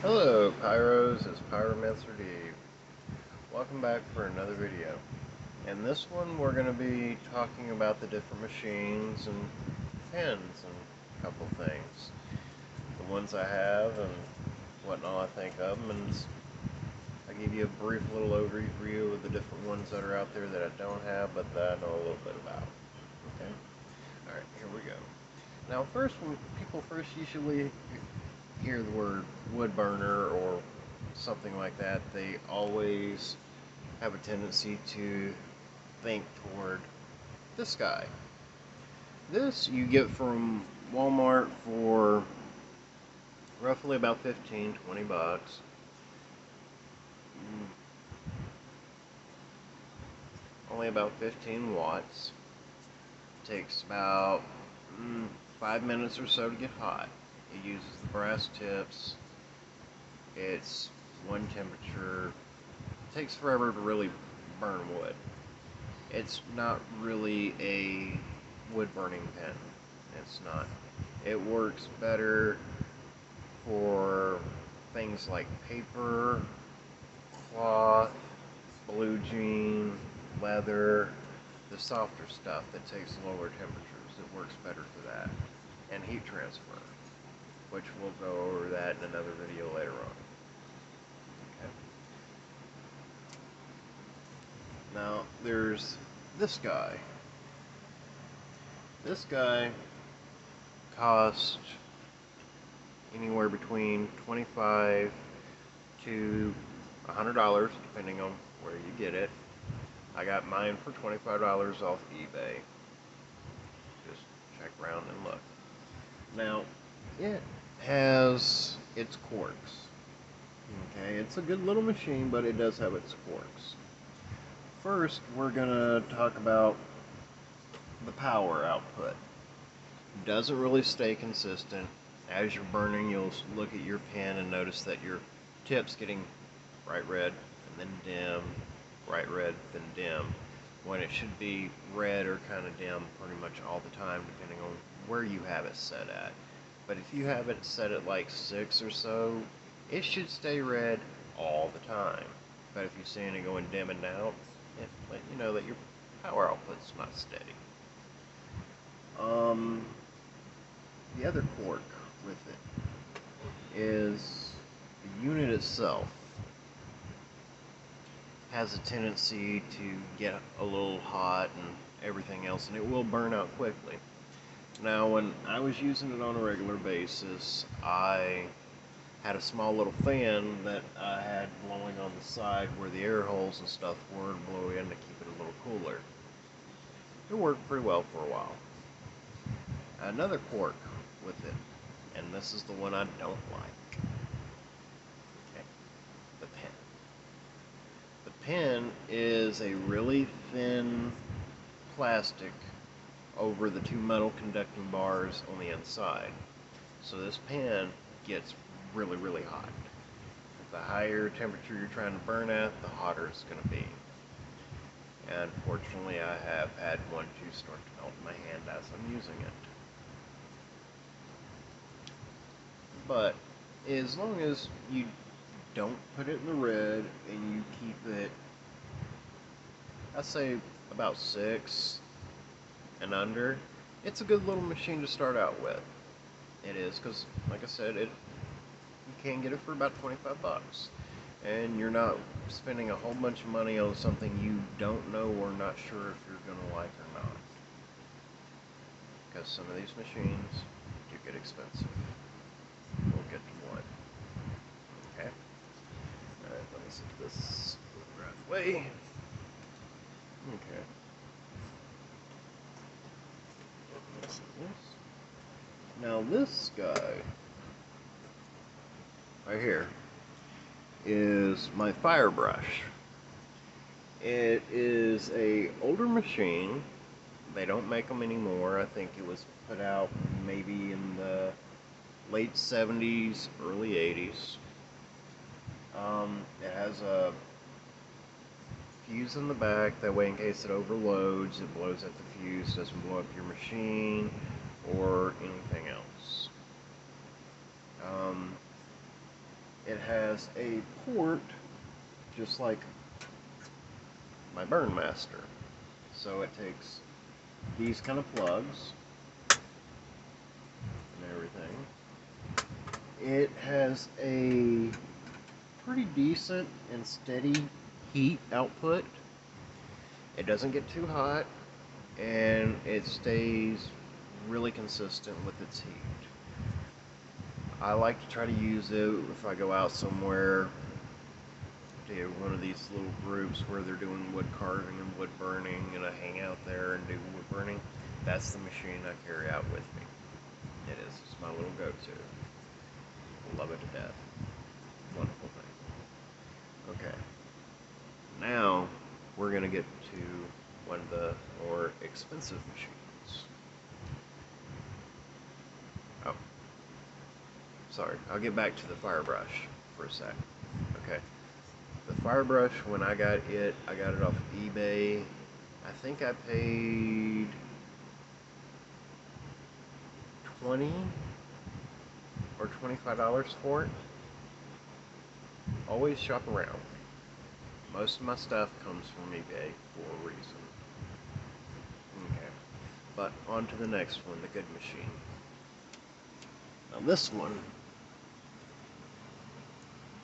Hello Pyros, it's Pyromancer Eve. Welcome back for another video. In this one we're going to be talking about the different machines and pens and a couple things. The ones I have and whatnot I think of them, and I'll give you a brief little overview of the different ones that are out there that I don't have but that I know a little bit about. Okay? Alright, here we go. Now first, when people first usually hear the word wood burner or something like that, they always have a tendency to think toward this guy. This you get from Walmart for roughly about 15-20 bucks. Only about 15 watts. Takes about 5 minutes or so to get hot. It uses the brass tips. It's one temperature. It takes forever to really burn wood. It's not really a wood burning pen. It's not. It works better for things like paper, cloth, blue jean, leather, the softer stuff that takes lower temperatures. It works better for that. And heat transfer, which we'll go over that in another video later on. Okay. Now, there's this guy. This guy costs anywhere between $25 to $100, depending on where you get it. I got mine for $25 off eBay. Just check around and look. Now, it has its quirks. Okay, it's a good little machine, but it does have its quirks. First, we're gonna talk about the power output. It doesn't really stay consistent. As you're burning, you'll look at your pen and notice that your tip's getting bright red and then dim, bright red, then dim, when it should be red or kind of dim pretty much all the time, depending on where you have it set at. But if you have it set at like 6 or so, it should stay red all the time. But if you're seeing it going dim and out, it let you know that your power output's not steady. The other quirk with it is the unit itself has a tendency to get a little hot and everything else, and it will burn out quickly. Now, when I was using it on a regular basis, I had a small little fan that I had blowing on the side where the air holes and stuff were to blow in to keep it a little cooler. It worked pretty well for a while. Another quirk with it, and this is the one I don't like. Okay, the pen. The pen is a really thin plastic over the two metal conducting bars on the inside. So this pen gets really, really hot. The higher temperature you're trying to burn at, the hotter it's going to be. And fortunately, I have had one to start to melt in my hand as I'm using it. But as long as you don't put it in the red and you keep it, I say about 6 and under, it's a good little machine to start out with. It is, because like I said, you can get it for about 25 bucks. And you're not spending a whole bunch of money on something you don't know or not sure if you're going to like or not. Because some of these machines do get expensive. We'll get to one. Okay? Alright, let me set this the right way. Okay. Now this guy right here is my fire brush. It is a older machine. They don't make them anymore. I think it was put out maybe in the late 70s, early 80s. It has a fuse in the back, that way in case it overloads, it blows out the fuse, doesn't blow up your machine or anything else. It has a port just like my Burnmaster. So it takes these kind of plugs and everything. It has a pretty decent and steady heat output. It doesn't get too hot, and it stays really consistent with its heat. I like to try to use it if I go out somewhere to one of these little groups where they're doing wood carving and wood burning, and I hang out there and do wood burning. That's the machine I carry out with me. It is. It's my little go-to. Love it to death. Wonderful thing. Okay. Now we're going to get to one of the more expensive machines. Oh, sorry. I'll get back to the fire brush for a sec. Okay. The fire brush, when I got it off eBay. I think I paid $20 or $25 for it. Always shop around. Most of my stuff comes from eBay for a reason. Okay. But on to the next one, the good machine. Now this one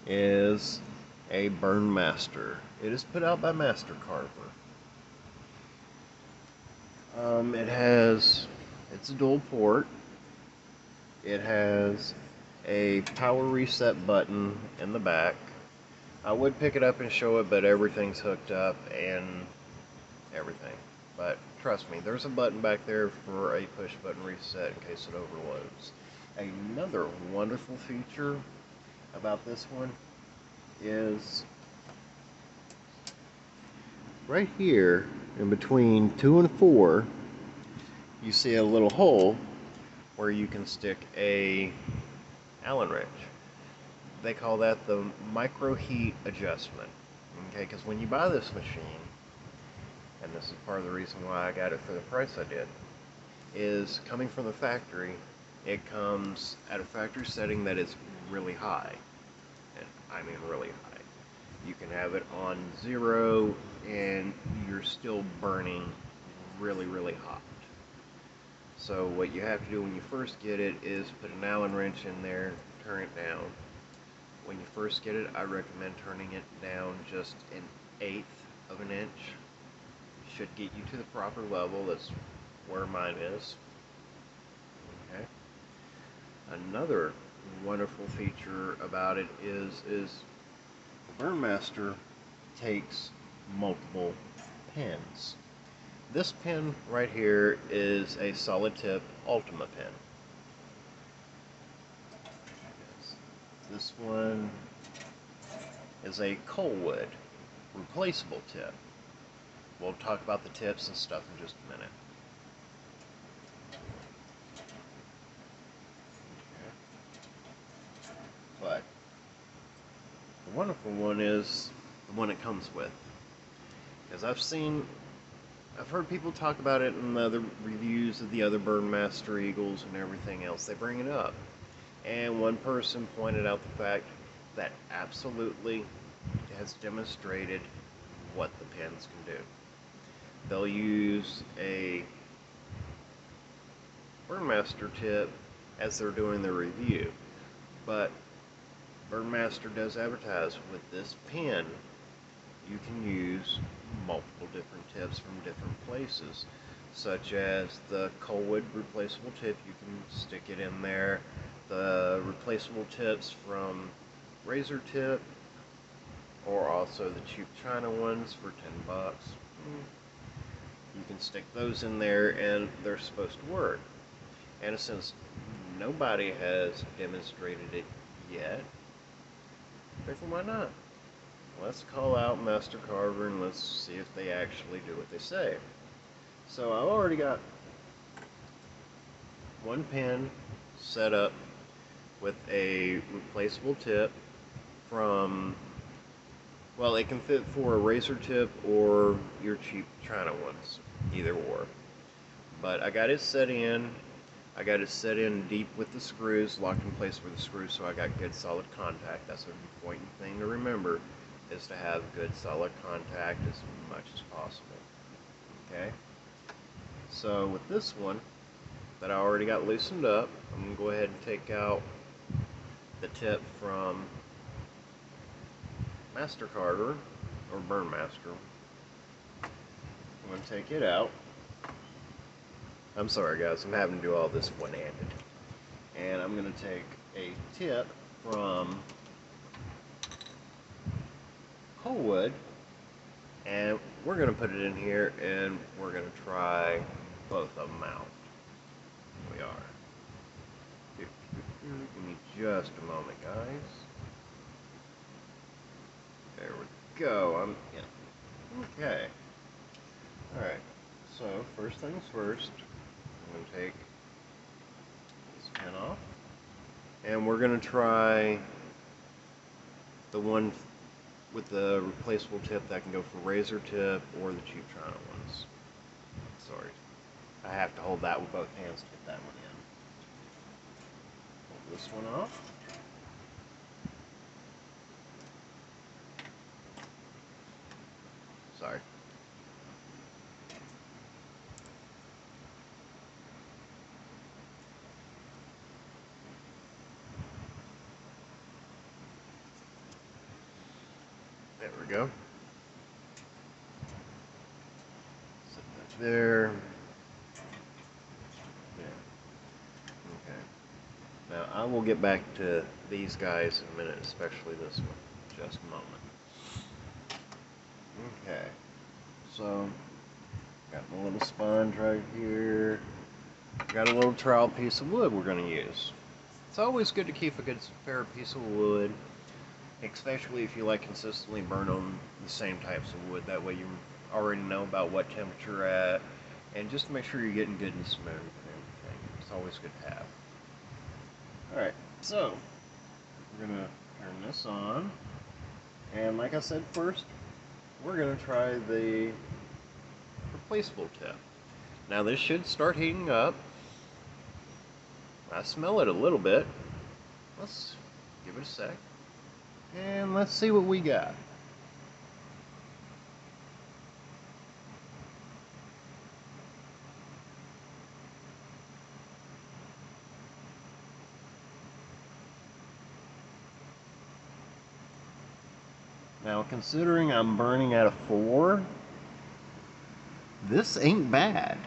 is a Burnmaster. It is put out by Master Carver. It's a dual port. It has a power reset button in the back. I would pick it up and show it, but everything's hooked up and everything. But trust me, there's a button back there for a push button reset in case it overloads. Another wonderful feature about this one is right here in between 2 and 4 you see a little hole where you can stick a Allen wrench. They call that the micro heat adjustment. Okay, because when you buy this machine, and this is part of the reason why I got it for the price I did, is coming from the factory, it comes at a factory setting that is really high. And I mean really high. You can have it on 0 and you're still burning really, really hot. So what you have to do when you first get it is put an Allen wrench in there, turn it down. When you first get it, I recommend turning it down just 1/8 of an inch. Should get you to the proper level. That's where mine is. Okay. Another wonderful feature about it is the Burnmaster takes multiple pins. This pin right here is a solid tip Ultima pin. This one is a Coalwood replaceable tip. We'll talk about the tips and stuff in just a minute. But the wonderful one is the one it comes with. Because I've heard people talk about it in other reviews of the other Burnmaster Eagles and everything else. They bring it up. And one person pointed out the fact that absolutely has demonstrated what the pins can do. They'll use a Burnmaster tip as they're doing their review. But Burnmaster does advertise with this pin you can use multiple different tips from different places, such as the Coalwood replaceable tip. You can stick it in there. The replaceable tips from Razor Tip, or also the cheap China ones for $10. You can stick those in there and they're supposed to work. And since nobody has demonstrated it yet, therefore why not? Let's call out Master Carver and let's see if they actually do what they say. So I've already got one pin set up with a replaceable tip from, well, it can fit for a Razor tip or your cheap China ones, either or. But I got it set in. I got it set in deep with the screws, locked in place with the screws, so I got good solid contact. That's an important thing to remember, is to have good solid contact as much as possible. Okay? So with this one that I already got loosened up, I'm going to go ahead and take out the tip from Mastercarder or Burnmaster. I'm going to take it out. I'm sorry guys, I'm having to do all this one-handed. And I'm going to take a tip from Coalwood, and we're going to put it in here, and we're going to try both of them out. We are. Give me just a moment, guys. There we go. I'm in. Okay. Alright. So, first things first, I'm going to take this pin off. And we're going to try the one with the replaceable tip that can go for razor tip or the cheap China ones. Sorry. I have to hold that with both hands to get that one in. Pull this one off. Sorry. There we go. Sit that there. Yeah. Okay. Now I will get back to these guys in a minute, especially this one. Just a moment. Okay. So, got my little sponge right here. Got a little trowel piece of wood we're going to use. It's always good to keep a good fair piece of wood, especially if you like consistently burn on the same types of wood. That way you already know about what temperature you're at, and just to make sure you're getting good and smooth and everything. It's always good to have. Alright, so we're going to turn this on, and like I said first, we're going to try the replaceable tip. Now this should start heating up. I smell it a little bit. Let's give it a sec. And let's see what we got. Now considering I'm burning at a 4, this ain't bad.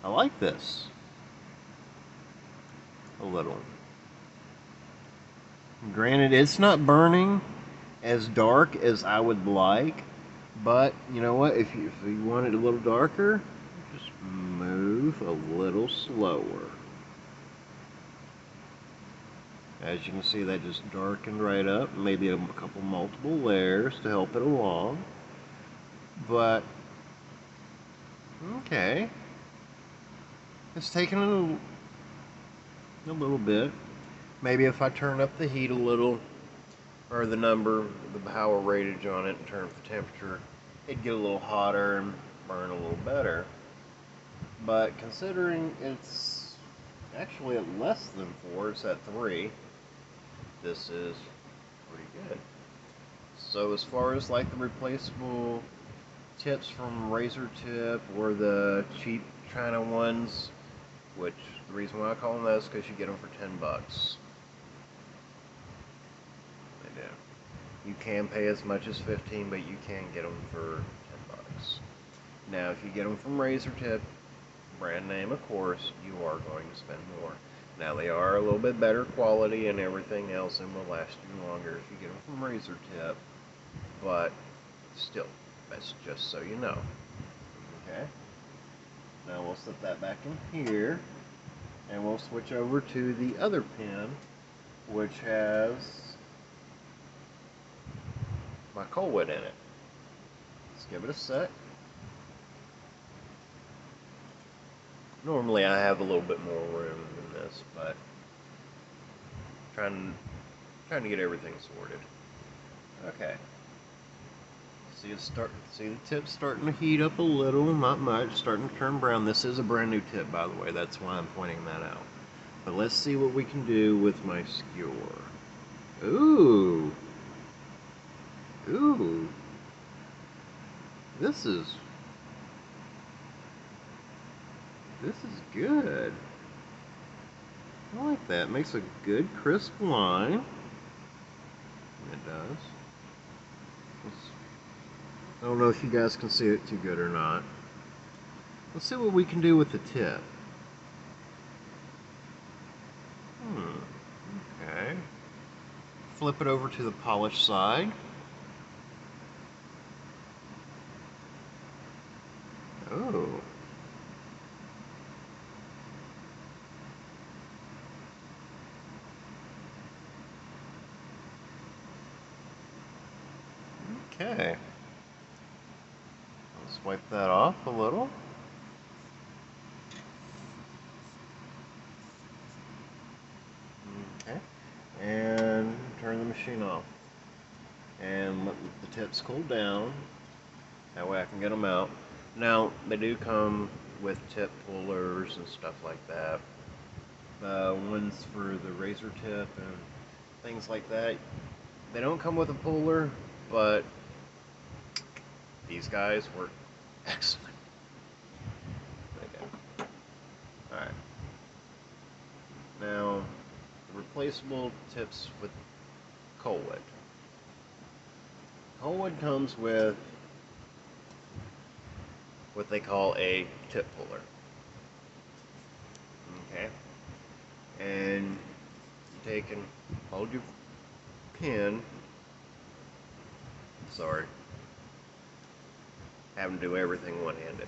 I like this. A little. Granted, it's not burning as dark as I would like, but you know what? If you want it a little darker, just move a little slower. As you can see, that just darkened right up. Maybe a couple multiple layers to help it along. But, okay. It's taking a little bit. Maybe if I turn up the heat a little, or the number, the power ratage on it, and turn up the temperature, it'd get a little hotter and burn a little better. But considering it's actually at less than 4, it's at 3, this is pretty good. So as far as like the replaceable tips from Razor Tip or the cheap China ones, which the reason why I call them those is because you get them for $10. They do. You can pay as much as 15, but you can get them for $10. Now, if you get them from Razor Tip, brand name, of course, you are going to spend more. Now, they are a little bit better quality and everything else and will last you longer if you get them from Razor Tip, but still, that's just so you know. Okay? Now, we'll set that back in here, and we'll switch over to the other pin, which has my Coalwood in it. Let's give it a sec. Normally I have a little bit more room than this, but trying to get everything sorted. Okay. See the tip starting to heat up a little, not much, starting to turn brown. This is a brand new tip, by the way. That's why I'm pointing that out. But let's see what we can do with my skewer. Ooh. Ooh. This is good. I like that. Makes a good crisp line. It does. I don't know if you guys can see it too good or not. Let's see what we can do with the tip. Okay. Flip it over to the polished side. Oh. Okay. Let's wipe that off a little. Okay. And turn the machine off. And let the tips cool down. That way I can get them out. Now, they do come with tip pullers and stuff like that. Ones for the razor tip and things like that. They don't come with a puller, but these guys work excellent. Okay. Alright. Now, replaceable tips with Coalwood. Coalwood comes with what they call a tip puller. Okay? And you take and hold your pin. Sorry. Having to do everything one-handed.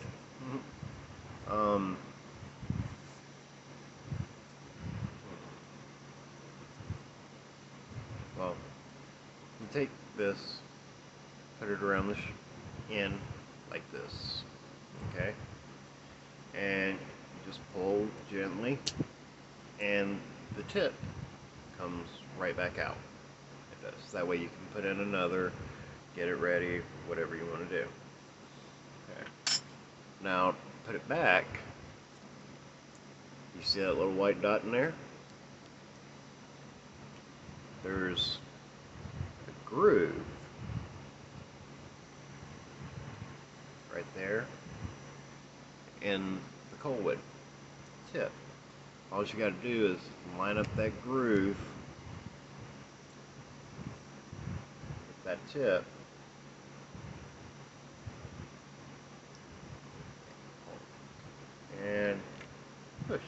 Well, you take this, put it around the end like this, okay? And you just pull gently, and the tip comes right back out. It does. That way you can put in another, get it ready, whatever you want to do. Okay. Now, put it back. You see that little white dot in there? There's a groove right there in the Coalwood tip. All you got to do is line up that groove with that tip, and push.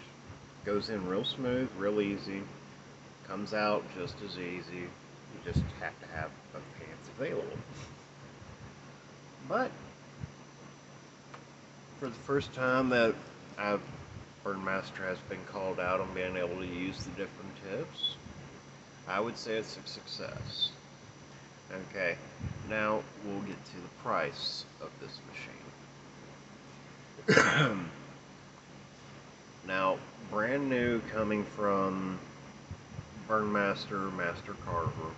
Goes in real smooth, real easy. Comes out just as easy. You just have to have both hands available. But for the first time that Burnmaster has been called out on being able to use the different tips, I would say it's a success. Okay, now we'll get to the price of this machine. Now, brand new, coming from Burnmaster Master Carver,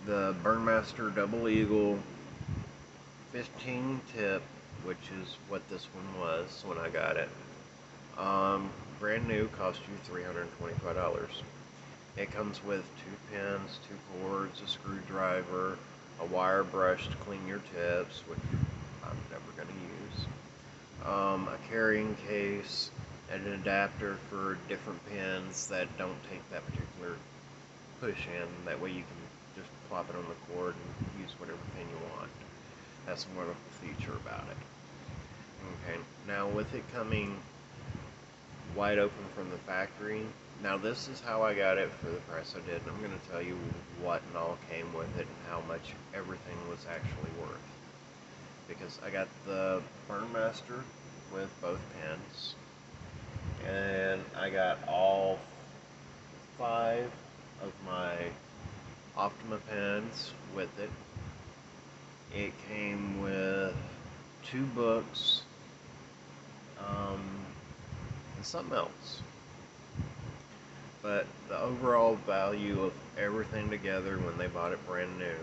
the Burnmaster Double Eagle 15 tip, which is what this one was when I got it. Brand new, cost you $325. It comes with 2 pins, 2 cords, a screwdriver, a wire brush to clean your tips, which I'm never going to use, a carrying case, and an adapter for different pins that don't take that particular push in. That way you can just plop it on the cord and use whatever pin you want. That's one of the feature about it. Okay, now with it coming wide open from the factory, now this is how I got it for the price I did, and I'm going to tell you what and all came with it and how much everything was actually worth. Because I got the Burnmaster with both pins, and I got all 5 of my Optima pins with it. It came with 2 books, and something else. But the overall value of everything together when they bought it brand new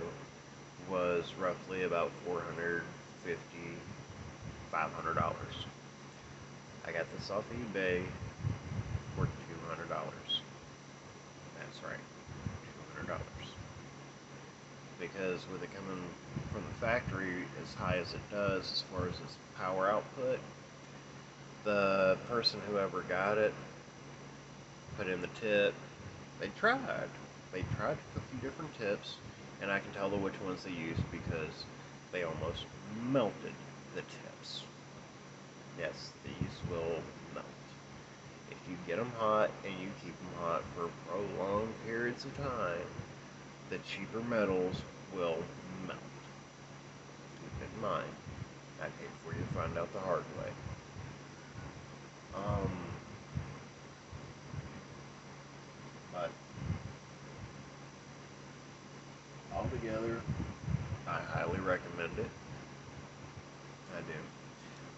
was roughly about $450, $500. I got this off eBay for $200. That's right, $200. Because with it coming from the factory as high as it does as far as its power output, the person whoever got it put in the tip. They tried. They tried a few different tips, and I can tell which ones they used because they almost melted the tips. Yes, these will melt. If you get them hot and you keep them hot for prolonged periods of time, the cheaper metals will melt. Keep it in mind. I'd hate for you to find out the hard way. But altogether, I highly recommend it. I do.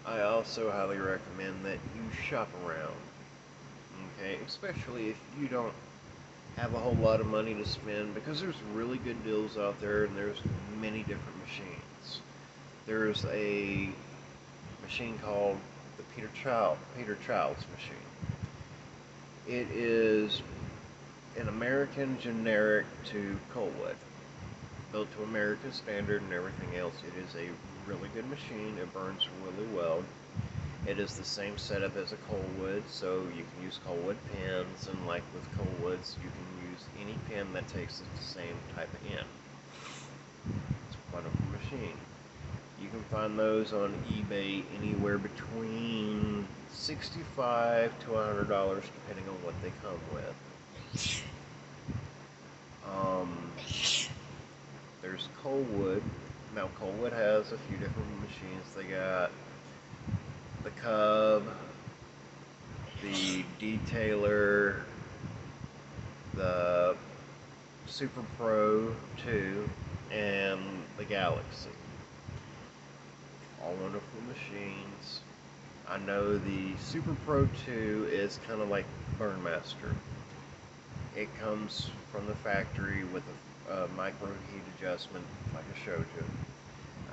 I also highly recommend that you shop around. Okay, especially if you don't have a whole lot of money to spend, because there's really good deals out there and there's many different machines. There's a machine called the Peter Child's machine. It is an American generic to Colwood, built to American standard and everything else. It is a really good machine. It burns really well. It is the same setup as a Colwood, so you can use Colwood pins, and like with Colwoods, you can use any pin that takes the same type of end. It's a wonderful machine. You can find those on eBay anywhere between $65 to $100, depending on what they come with. There's Colwood. Now, Colwood has a few different machines. They got the Cub, the Detailer, the Super Pro 2, and the Galaxy. All wonderful machines. I know the Super Pro 2 is kind of like Burnmaster. It comes from the factory with a micro heat adjustment, like I showed you.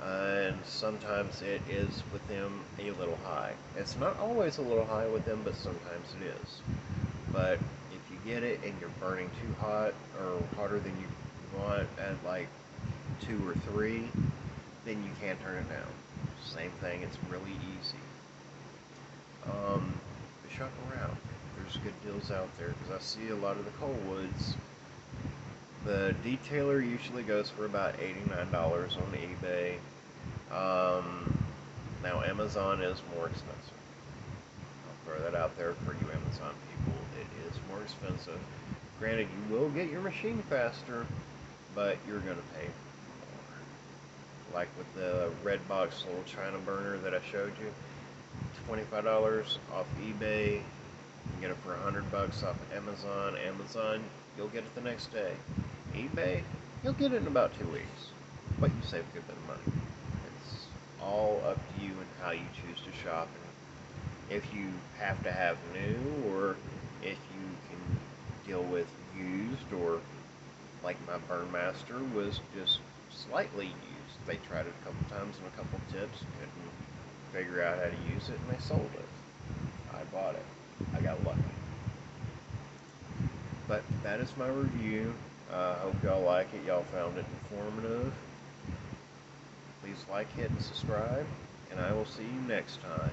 And sometimes it is with them a little high. It's not always a little high with them, but sometimes it is. But if you get it and you're burning too hot or hotter than you want at like 2 or 3, then you can't turn it down. Same thing, it's really easy. Shop around. There's good deals out there because I see a lot of the Colwoods. The Detailer usually goes for about $89 on eBay. Now Amazon is more expensive. I'll throw that out there for you Amazon people. It is more expensive. Granted, you will get your machine faster, but you're going to pay more. Like with the red box little China burner that I showed you, $25 off eBay. You can get it for $100 off Amazon. Amazon, you'll get it the next day. eBay, you'll get it in about 2 weeks, but you save a good bit of money. It's all up to you and how you choose to shop, and if you have to have new, or if you can deal with used, or like my Burnmaster was just slightly used. They tried it a couple times and a couple tips, couldn't figure out how to use it, and they sold it. I bought it. I got lucky. But that is my review. Hope y'all like it. Y'all found it informative. Please like, hit, and subscribe, and I will see you next time.